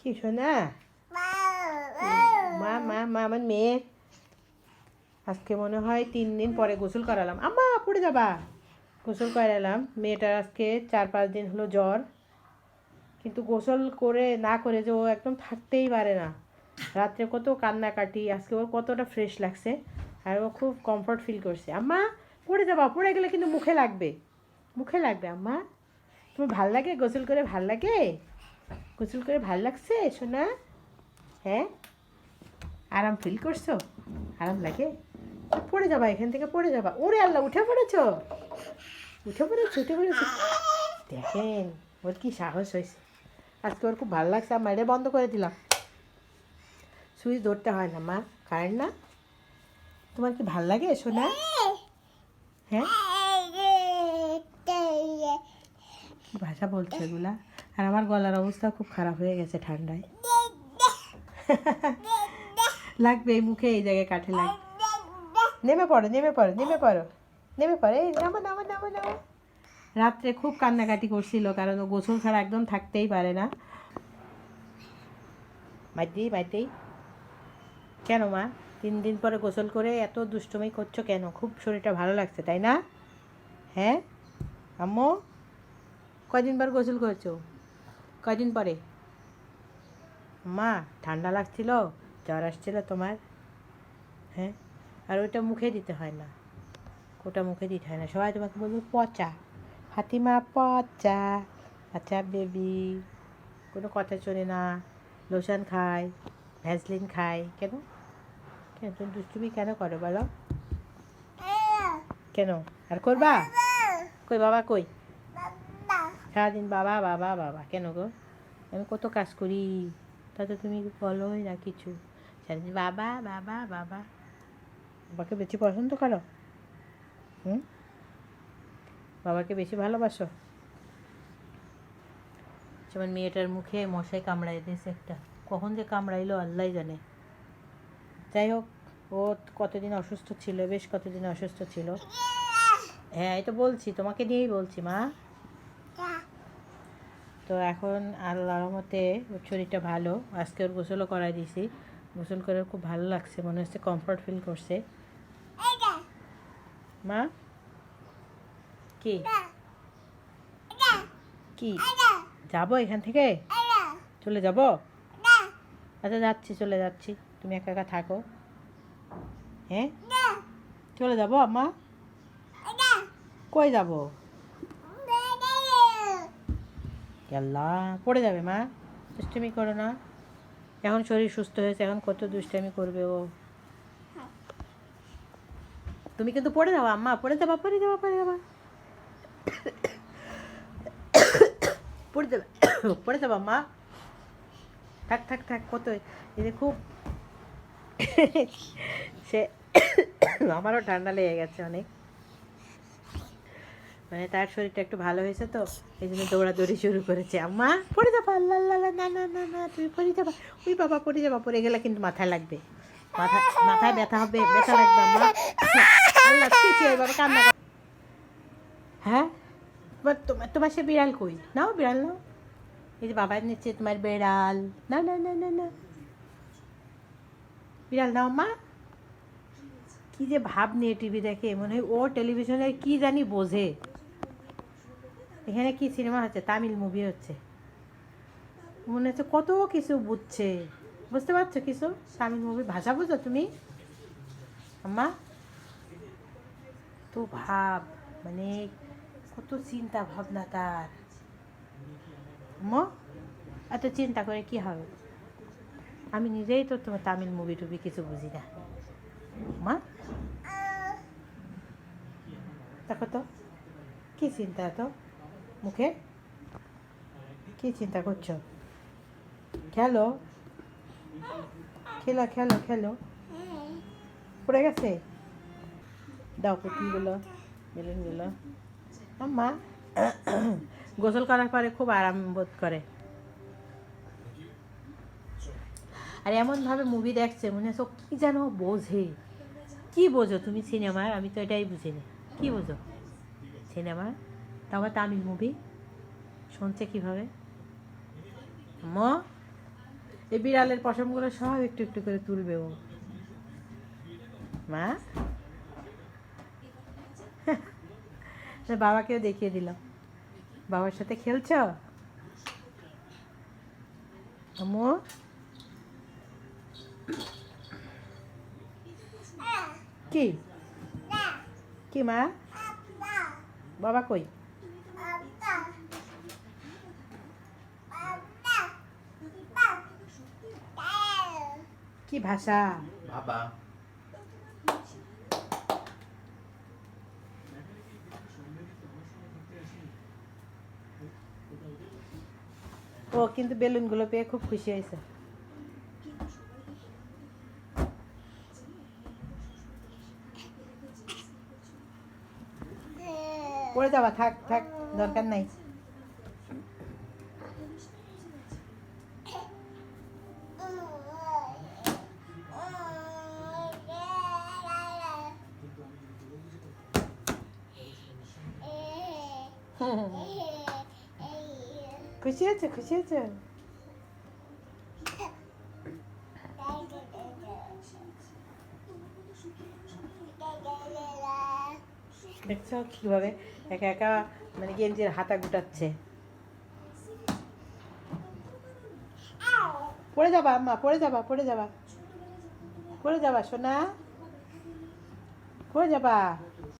কি শোনা? মা মা মা আমার মেয়ে আজকে মনে হয় 3 দিন পরে গোসল করালাম। আম্মা পড়ে যাবা। গোসল করালাম মেয়েটার আজকে 4-5 দিন হলো জ্বর, কিন্তু গোসল করে না করে যে ও একদম থাকতেই পারে না। রাত্রে কত কান্নাকাটি, আজকে ওর কতটা ফ্রেশ লাগছে আর ও খুব কমফর্ট ফিল করছে। আম্মা পড়ে যাবা, পড়ে গেলে কিন্তু মুখে লাগবে, মুখে লাগবে। আম্মা তোমার ভাল লাগে গোসল করে? ভাল লাগে গোসল করে? ভাল লাগছে শোনা? হ্যাঁ, আরাম ফিল করছো? আরাম লাগে? পড়ে যাবা, এখান থেকে পড়ে যাবা। ওরে আল্লাহ, উঠে পড়েছো, উঠে পড়েছো, উঠে পড়েছো। দেখেন ওর কি সাহস হয়েছে। আজকে ওর খুব ভালো লাগছে। আমার এটা বন্ধ করে দিলাম, সুইচ ধরতে হয় না মা, কারেন্ট না। তোমার কি ভাল লাগে শোনা? হ্যাঁ, কি ভাষা বলছে এগুলা? আর আমার গলার অবস্থা খুব খারাপ হয়ে গেছে ঠান্ডায়। লাগবে এই মুখে, এই জায়গায় কাঠে লাগবে। নেমে পড়ো, নেমে পড়ো, নেমে পড়ো, নেমে পড়ো। এই নামো নামো নামো নামো। রাত্রে খুব কান্নাকাটি করছিল, কারণ ও গোসল ছাড়া একদম থাকতেই পারে না। মাইতি মাইতি কেন মা 3 দিন পরে গোসল করে এত দুষ্টুমি করছো কেন? খুব শরীরটা ভালো লাগছে তাই না? হ্যাঁ আম্মু, কয়দিন পর গোসল করেছো? কয়দিন পরে? মা ঠান্ডা লাগছিল, জ্বর আসছিল তোমার? হ্যাঁ, আর ওইটা মুখে দিতে হয় না, ওটা মুখে দিতে হয় না। সবাই তোমাকে বলবে পচা, ফাতিমা পচা, আচ্ছা বেবি। কোনো কথা শোনে না, লোশন খায়, ভ্যাসলিন খায়। কেন কেন তুমি দুষ্টুমি কেন করো বলো? কেন আর করবা? কই বাবা কই? সারাদিন বাবা বাবা বাবা কেন গো? আমি কত কাজ করি, তাতে তুমি বলোই না কিছু। সারাদিন বাবা বাবা বাবা। বাবাকে বেশি পছন্দ করো? হুম, বাবাকে বেশি ভালোবাসো? যেমন মেয়েটার মুখে মশাই কামড়াই দিয়েছে একটা, কখন যে কামড়াইলো আল্লাহ জানে। যাই হোক, ও কতদিন অসুস্থ ছিল, বেশ কতদিন অসুস্থ ছিল। হ্যাঁ এই তো বলছি, তোমাকে নিয়েই বলছি মা। তো এখন আল্লাহর রহমতে ওর শরীরটা ভালো। আজকে ওর গোসলও করাই দিয়েছি, গোসল করে খুব ভালো লাগছে, মনে হচ্ছে কমফর্ট ফিল করছে। মা কি কি যাবো এখান থেকে? চলে যাব? আচ্ছা যাচ্ছি, চলে যাচ্ছি, তুমি একা একা থাকো। হ্যাঁ চলে যাবো আম্মা। কই যাব? আল্লাহ পড়ে যাবে মা, দুষ্টামি করো না। এখন শরীর সুস্থ হয়েছে, এখন কত দুষ্টামি করবে ও। তুমি কিন্তু পড়ে যাবো আম্মা, পড়ে যাবা, পড়ে যাবা, পড়ে যাবা, পড়ে যাবে, পড়ে যাবা মা। থাক থাক থাক, কত এই খুব সে আমারও ঠান্ডা লেগে গেছে অনেক, মানে তার শরীরটা একটু ভালো হয়েছে তো এই জন্য দৌড়াদৌড়ি শুরু করেছে। আম্মা পড়ে যাবা, আল্লাহ আল্লাহ, না না না না তুমি পড়ে যাবা। ওই বাবা পড়ে যাবা, পড়ে গেলে কিন্তু মাথায় লাগবে, মাথায় ব্যথা হবে, ব্যথা লাগবে আম্মা। আল্লাহ ওই বাবা কান্না। হ্যাঁ তোমার তোমার সে বিড়াল কই? নাও বিড়াল নাও, এই যে বাবা নিচ্ছে তোমার বিড়াল। না না না না না, বিড়াল নাও মা। কি যে ভাব নিয়ে টিভি দেখে, মনে হয় ও টেলিভিশনে কি জানি বোঝে। এখানে কি সিনেমা হচ্ছে? তামিল মুভি হচ্ছে, মনে হচ্ছে কত কিছু বুঝছে। বুঝতে পারছো কিছু? তামিল মুভি ভাষা বুঝো তুমি আম্মা? তো ভাব, মানে কত চিন্তা ভাবনা তার। আম্মা এত চিন্তা করে কি হবে? আমি নিজেই তো তোমার তামিল মুভি টুভি কিছু বুঝি না মা। দেখো তো কি চিন্তা, তো মুখে কি চিন্তা করছো? খেলো খেলো খেলো খেলো। পড়ে গেছে, দাও পুতুলগুলো, বেলুনগুলো। আম্মা গোসল করার পরে খুব আরাম বোধ করে, আর এমনভাবে মুভি দেখছে মনে হচ্ছে কী যেন বোঝে। কি বোঝো তুমি সিনেমার? আমি তো এটাই বুঝিনি, কি বোঝো সিনেমার? তাও আবার তামিল মুভি শুনছে কীভাবে? আম্মু এই বিড়ালের পশমগুলো সব একটু একটু করে তুলবে ও। মা বাবাকেও দেখিয়ে দিলাম, বাবার সাথে খেলছ আম্মু? কি কি মা? বাবা কই? কি ভাষা? বাবা ও কিন্তু বেলুনগুলো পেয়ে খুব খুশি হয়েছে। পড়ে যাবা, থাক থাক, দরকার নাই। খুশি হয়েছে, খুশি হয়েছে। দেখছো কিভাবে একা একা মানে গেঞ্জির হাতা গুটাচ্ছে। পড়ে যাবা আম্মা, পড়ে যাবা, পড়ে যাবা, পড়ে যাবা সোনা, পড়ে যাবা।